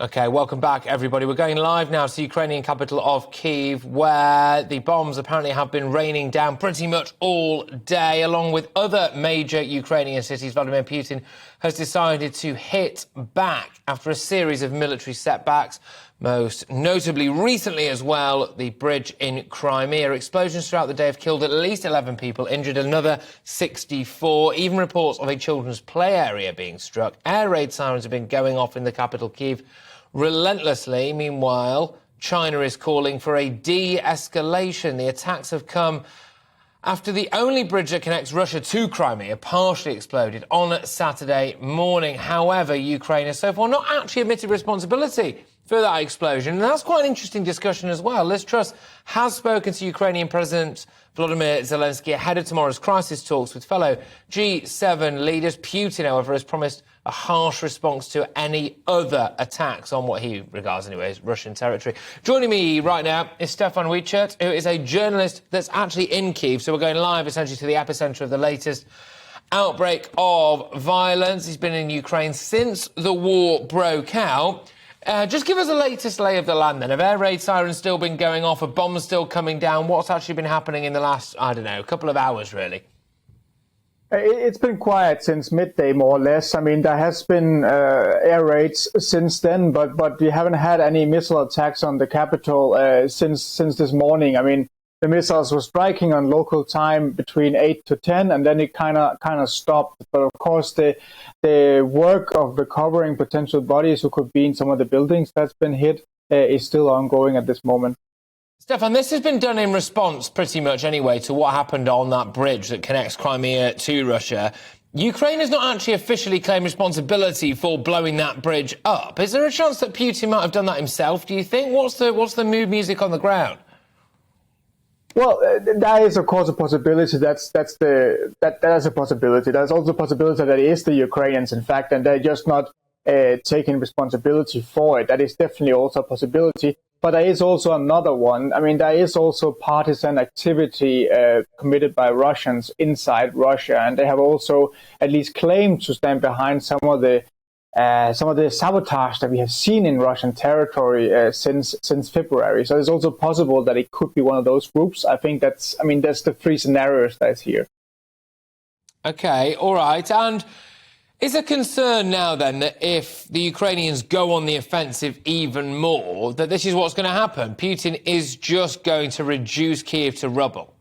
OK, welcome back, everybody. We're going live now to the Ukrainian capital of Kyiv, where the bombs apparently have been raining down pretty much all day, along with other major Ukrainian cities. Vladimir Putin has decided to hit back after a series of military setbacks, most notably recently as well, the bridge in Crimea. Explosions throughout the day have killed at least 11 people, injured another 64. Even reports of a children's play area being struck. Air raid sirens have been going off in the capital, Kyiv, relentlessly. Meanwhile, China is calling for a de-escalation. The attacks have come after the only bridge that connects Russia to Crimea partially exploded on Saturday morning. However, Ukraine has so far not actually admitted responsibility for that explosion. And that's quite an interesting discussion as well. Liz Truss has spoken to Ukrainian President Volodymyr Zelensky ahead of tomorrow's crisis talks with fellow G7 leaders. Putin, however, has promised a harsh response to any other attacks on what he regards, anyway, as Russian territory. Joining me right now is Stefan Weichert, who is a journalist that's actually in Kyiv. So we're going live, essentially, to the epicenter of the latest outbreak of violence. He's been in Ukraine since the war broke out. Just give us the latest lay of the land, then. Have air raid sirens still been going off? Are bombs still coming down? What's actually been happening in the last, I don't know, couple of hours, really? It's been quiet since midday, more or less. I mean, there has been air raids since then, but we haven't had any missile attacks on the capital since this morning. I mean, the missiles were striking on local time between 8 to 10, and then it kind of stopped. But of course, the work of recovering potential bodies who could be in some of the buildings that's been hit is still ongoing at this moment. Stefan, this has been done in response pretty much anyway to what happened on that bridge that connects Crimea to Russia. Ukraine has not actually officially claimed responsibility for blowing that bridge up. Is there a chance that Putin might have done that himself, do you think? What's the mood music on the ground? Well, that is, of course, a possibility. That is a possibility. There's also a possibility that it is the Ukrainians, in fact, and they're just not taking responsibility for it. That is definitely also a possibility. But there is also another one. I mean, there is also partisan activity committed by Russians inside Russia, and they have also at least claimed to stand behind some of the sabotage that we have seen in Russian territory since February. So it's also possible that it could be one of those groups. I think that's the three scenarios that's here. Okay, all right. And is a concern now then that if the Ukrainians go on the offensive even more, that this is what's going to happen? Putin is just going to reduce Kyiv to rubble?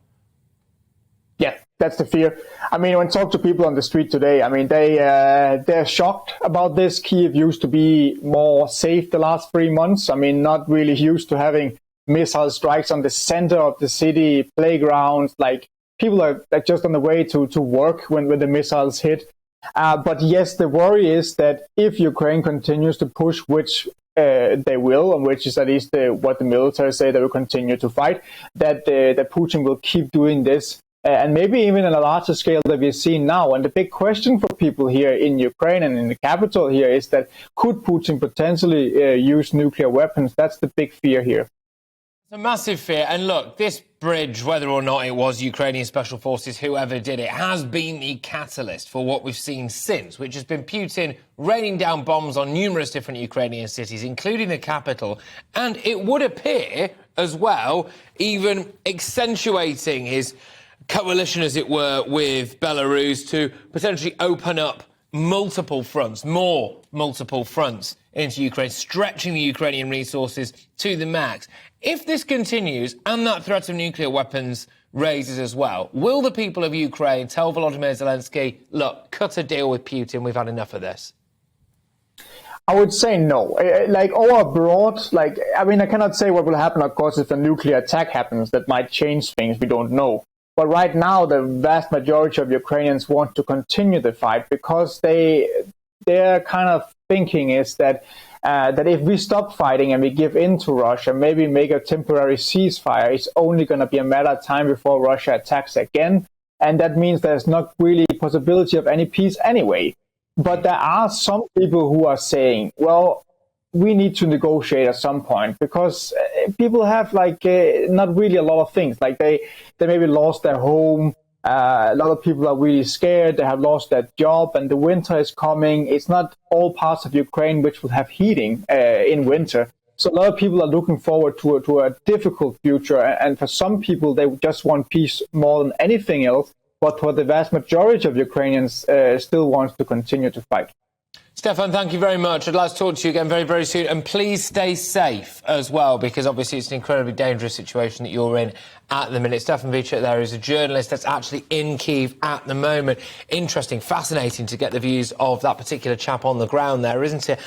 Yeah, that's the fear. I mean, when I talk to people on the street today, I mean, they're shocked about this. Kyiv used to be more safe the last 3 months. I mean, not really used to having missile strikes on the center of the city, playgrounds. Like, people are just on the way to work when the missiles hit. But yes, the worry is that if Ukraine continues to push, which they will, and which is at least what the military say, they will continue to fight, that Putin will keep doing this. And maybe even on a larger scale that we're seeing now. And the big question for people here in Ukraine and in the capital here is that could Putin potentially use nuclear weapons? That's the big fear here. It's a massive fear. And look, this bridge, whether or not it was Ukrainian special forces, whoever did it, has been the catalyst for what we've seen since, which has been Putin raining down bombs on numerous different Ukrainian cities, including the capital. And it would appear as well, even accentuating his coalition, as it were, with Belarus to potentially open up multiple fronts into Ukraine, stretching the Ukrainian resources to the max. If this continues and that threat of nuclear weapons raises as well, will the people of Ukraine tell Volodymyr Zelensky, look, cut a deal with Putin, we've had enough of this? I would say no. Like, all abroad, I mean, I cannot say what will happen, of course, if a nuclear attack happens. That might change things, we don't know. But right now, the vast majority of Ukrainians want to continue the fight because their kind of thinking is that if we stop fighting and we give in to Russia, maybe make a temporary ceasefire, it's only going to be a matter of time before Russia attacks again. And that means there's not really a possibility of any peace anyway. But there are some people who are saying, well, we need to negotiate at some point because people have not really a lot of things. Like they maybe lost their home, A lot of people are really scared. They have lost their job, and the winter is coming. It's not all parts of Ukraine which will have heating in winter. So a lot of people are looking forward to a difficult future. And for some people, they just want peace more than anything else. But for the vast majority of Ukrainians, still wants to continue to fight. Stefan, thank you very much. I'd like to talk to you again very, very soon. And please stay safe as well, because obviously it's an incredibly dangerous situation that you're in at the minute. Stefan Weichert there is a journalist that's actually in Kyiv at the moment. Interesting, fascinating to get the views of that particular chap on the ground there, isn't it?